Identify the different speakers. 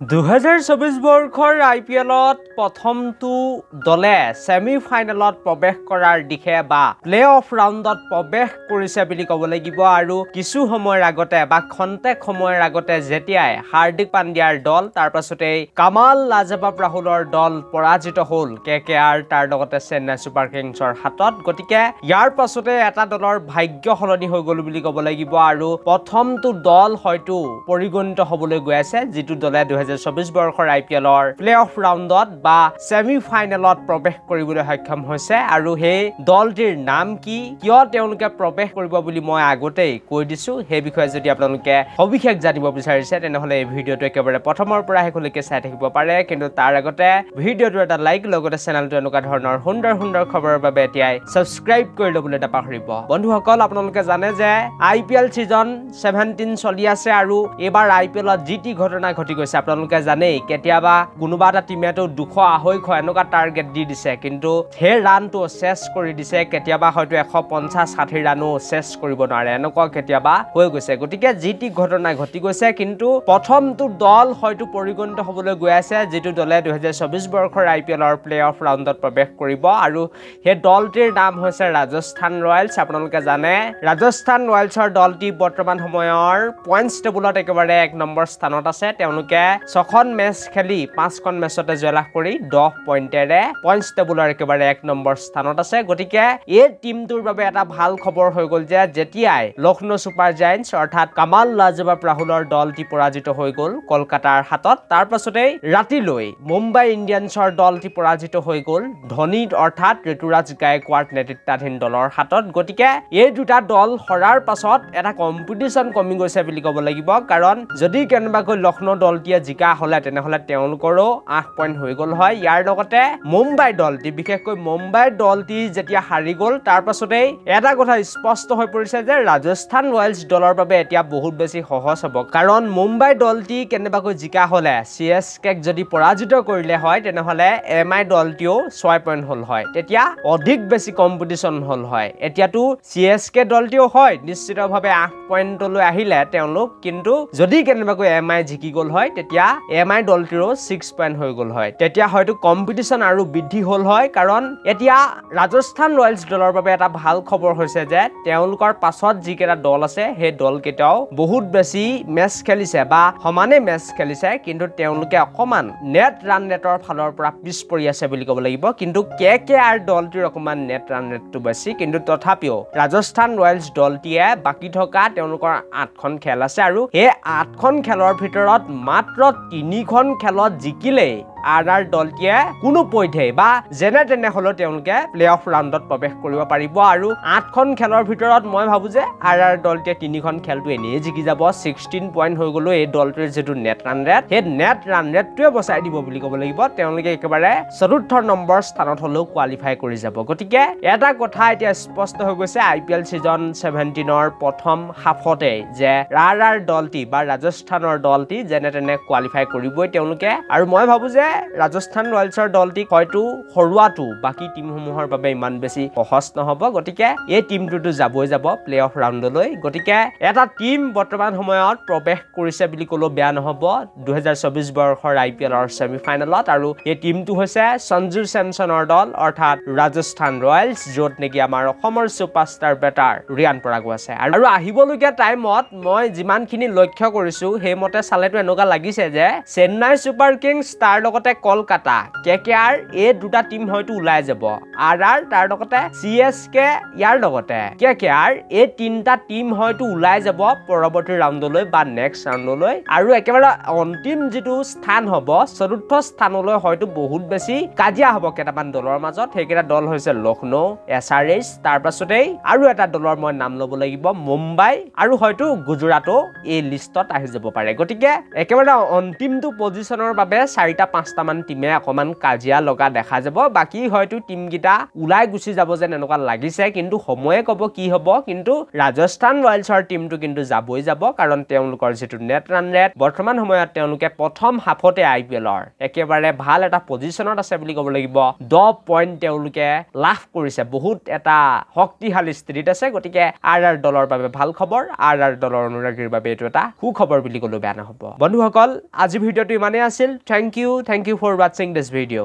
Speaker 1: 2024 বৰ্ষৰ IPLত প্ৰথমটো দলে সেমি ফাইনেলত প্ৰৱেশ কৰাৰ দিশে বা প্লে অফ ৰাউণ্ডত প্ৰৱেশ কৰিছে বুলি ক'ব লাগিব আৰু কিছু সময়ৰ আগতে বা খন্তেক সময়ৰ আগতে যেতিয়াই হাৰ্দিক পাণ্ডিয়াৰ দল তাৰ পাছতে কামাল ৰাহুলৰ দল পৰাজিত হ'ল KKR তাৰ লগতে চেন্নাই ছুপাৰ কিংছৰ হাতত গতিকে ইয়াৰ পাছতে এটা দলৰ ভাগ্য সলনি হৈ গ'ল বুলি ক'ব লাগিব আৰু প্ৰথমটো দল হয়তো পৰিগণিত হ'বলৈ গৈ আছে যিটো দলে 2024 বৰ্ষৰ IPLৰ প্লে অফ ৰাউণ্ডত বা সেমি ফাইনেলত প্ৰৱেশ কৰিবলৈ সক্ষম হৈছে আৰু সেই দলটিৰ নাম কি কিয় তেওঁলোকে প্ৰৱেশ কৰিব বুলি মই আগতেই কৈ দিছো সেই বিষয়ে যদি আপোনালোকে সবিশেষ জানিব বিচাৰিছে তেনেহলে এই ভিডিঅটো একেবাৰে প্ৰথমৰ পৰা শেষলৈকে চাই থাকিব পাৰে কিন্তু তাৰ আগতে ভিডিঅটো এটা লাইক লগতে চেনেলটো এনেকুৱা ধৰণৰ সুন্দৰ সুন্দৰ খবৰৰ বাবে এতিয়াই সাবস্ক্ৰাইব কৰি ল'বলৈ নাপাহৰিব বন্ধুসকল আপোনালোকে জানে যে IPL সিজন 17 চলি আছে আৰু এবাৰ IPLত জিটি ঘটনা ঘটি গৈছে আপোনালোকে জানে কেতিয়াবা কোনোবা এটা টিমেটো 200 এনেকুৱা টাৰ্গেট দি দিছে কিন্তু সেই ৰানটো শেষ কৰি দিছে কেতিয়াবা হয়তো 150-60 ৰানো শেষ কৰিব নোৱাৰে এনেকুৱা কেতিয়াবা হৈ গৈছে গতিকে জিটি ঘটনা ঘটি গৈছে কিন্তু প্ৰথমটো দল হয়তো পৰিগণিত হ'বলৈ গৈ আছে যেটো দলে 2024 বৰ্ষৰ IPLৰ প্লে অফ ৰাউণ্ডত প্ৰৱেশ কৰিব আৰু সেই দলটিৰ নাম হৈছে ৰাজস্থান ৰয়েলছ আপোনালোকে জানে ৰাজস্থান ৰয়েলছৰ দলটি বৰ্তমান সময়ৰ পইণ্টছ টেবুলত একেবাৰে 1 নম্বৰ স্থানত আছে তেওঁলোকে 6খন মেচ খেলি 5খন মেচতে জয়লাভ কৰি 10 পইণ্টেৰে পইণ্টছ টেবুলৰ একেবাৰে 1 নম্বৰ স্থানত আছে গতিকে এই টিমটোৰ বাবে এটা ভাল খবৰ হৈ গ'ল যে যেতিয়াই লক্ষ্ণৌ ছুপাৰ জায়ান্টছ অৰ্থাৎ কামাল ৰাহুলৰ দলটি পৰাজিত হৈ গ'ল কলকাতাৰ হাতত তাৰ পাছতে ৰাতিলৈ মুম্বাই ইণ্ডিয়ানছৰ দলটি পৰাজিত হৈ গ'ল ধোনী অৰ্থাৎ ঋতুৰাজ গায়কোৱাড নেতৃত্বাধীন দলৰ হাতত গতিকে এই দুটা দল হৰাৰ পাছত এটা কম্পিটিশন কমি গৈছে বুলি ক'ব লাগিব কাৰণ যদি কেনেবাকৈ লক্ষ্ণৌ দলটিয়ে জিকা হলে তেনেহলে তেওঁলোকৰো 8 পইণ্ট হৈ গ'ল হয় ইয়াৰ লগতে মুম্বাই দলটি বিশেষকৈ মুম্বাই দলটি যেতিয়া হাৰি গ'ল তাৰ পাছতে এটা কথা স্পষ্ট হৈ পৰিছে যে ৰাজস্থান ৰয়েলছ দলৰ বাবে এতিয়া বহুত বেছি সহজ হ'ব কাৰণ মুম্বাই দলটি কেনেবাকৈ জিকা হলে CSK যদি পৰাজিত কৰিলে হয় তেনেহলে MI দলটিও 6 পইণ্ট হ'ল হয় তেতিয়া অধিক বেছি কম্পিটিশন হ'ল হয় এতিয়াতো CSK দলটিও হয় নিশ্চিতভাৱে 8 পইণ্টলৈ আহিলে তেওঁলোক কিন্তু যদি কেনেবাকৈ MI জিকি গ'ল হয় তেতিয়া MI দলটিৰো 6 পইণ্ট হৈ গ'ল হয় তেতিয়া হয়তো কম্পিটিশন আৰু বৃদ্ধি হ'ল হয় কাৰণ এতিয়া ৰাজস্থান ৰয়েলছ দলৰ বাবে এটা ভাল খবৰ হৈছে যে তেওঁলোকৰ পাছত যিকেইটা দল আছে সেই দল কেইটাও বহুত বেছি মেচ খেলিছে বা সমানে মেচ খেলিছে কিন্তু তেওঁলোকে অকমান নেট ৰান ৰেটৰ ফালৰ পৰা পিছ পৰি আছে বুলি ক'ব লাগিব কিন্তু KKR দলটিৰ অকমান নেট ৰান ৰেটটো বেছি কিন্তু তথাপিও ৰাজস্থান ৰয়েলছ দলটিয়ে বাকি থকা তেওঁলোকৰ 8খন খেল আছে আৰু এই 8খন খেলৰ ভিতৰত মাত্ৰ 3খন খেলত জিকিলেই RR দলটিয়ে কোনো পইধে বা যেনে তেনে হলো তেওঁলোকে প্লে অফ ৰাউণ্ডত প্ৰৱেশ কৰিব পাৰিব আৰু 8খন খেলৰ ভিতৰত মই ভাবো যে RR দলটিয়ে 3খন খেলটো এনেই জিকি যাব 16 পইণ্ট হৈ গ'লো এই দলটোৰ যেটো নেট ৰান ৰেট সেই নেট ৰান ৰেটটোৱে বচাই দিব বুলি ক'ব লাগিব তেওঁলোকে একেবাৰে চতুৰ্থ নম্বৰ স্থানত হলেও কোৱালিফাই কৰি যাব গতিকে এটা কথা এতিয়া স্পষ্ট হৈ গৈছে IPL সিজন 17ৰ প্ৰথম হাফতে যে RR দলটি বা ৰাজস্থানৰ দলটি যেনে তেনে কোৱালিফাই কৰিবই তেওঁলোকে আৰু মই ভাবো যে ৰাজস্থান ৰয়েলছৰ দলটি হয়তো হৰুৱাটো বাকি টিমসমূহৰ বাবে ইমান বেছি সহজ নহব গতিকে এই টিমটোটো যাবই যাব প্লে অফ ৰাউণ্ডলৈ গতিকে এটা টিম বৰ্তমান সময়ত প্ৰৱেশ কৰিছে বুলি ক'লো বেয়া নহব 2024 বৰ্ষৰ IPLৰ সেমি ফাইনেলত আৰু এই টিমটো হৈছে সঞ্জু চেমছনৰ দল অৰ্থাৎ ৰাজস্থান ৰয়েলছ য'ত নেকি আমাৰ অসমৰ সুপাৰষ্টাৰ বেটাৰ ৰিয়ান পৰাগ আছে আৰু আহিবলগীয়া টাইমত মই যিমানখিনি লক্ষ্য কৰিছো সেইমতে চালেটো এনেকুৱা লাগিছে যে চেন্নাই ছুপাৰ কিংছ তাৰ লগতে কলকাতা KKR এই দুটা টিম হয়তো ওলাই যাব RR তাৰ লগতে CSK ইয়াৰ লগতে KKR এই তিনটা টিম হয়তো ওলাই যাব পৰৱৰ্তী ৰাউণ্ডলৈ বা নেক্সট ৰাউণ্ডলৈ আৰু একেবাৰে অন্তিম যেটো স্থান হ'ব চতুৰ্থ স্থানলৈ হয়তো বহুত বেছি কাজিয়া হ'ব কেইটামান দলৰ মাজত সেইকেইটা দল হৈছে লক্ষ্ণৌ SRH তাৰ পাছতে আৰু এটা দলৰ মই নাম ল'ব লাগিব মুম্বাই আৰু হয়তো গুজৰাটও এই লিষ্টত আহি যাব পাৰে গতিকে একেবাৰে অন্তিমটো পজিশনৰ বাবে 4টা 4-5টা মান টিমে অকমান কাজিয়া লগা দেখা যাব বাকি হয়তো টিম গিটা উলাই গুছি যাব যেন এনেকুৱা লাগিছে কিন্তু সময়ে কব কি হ'ব কিন্তু ৰাজস্থান ৰয়েলছৰ টিমটো কিন্তু যাবই যাব কাৰণ তেওঁলোকৰ যেটো নেট ৰান ৰেট বৰ্তমান সময়ত তেওঁলোকে প্ৰথম হাফতে আইপিএলৰ একেবাৰে ভাল এটা পজিশনত আছে বুলি ক'ব লাগিব 10 পইণ্ট তেওঁলোকে লাভ কৰিছে বহুত এটা শক্তিশালী স্থিতিত আছে গতিকে আৰআৰ দলৰ বাবে ভাল খবৰ আৰআৰ দলৰ অনুৰাগীৰ বাবে এটো এটা সুখবৰ বুলি ক'লে বেয়া নহব বন্ধুসকল আজি ভিডিওটো ইমানে আছিল thank you for watching this video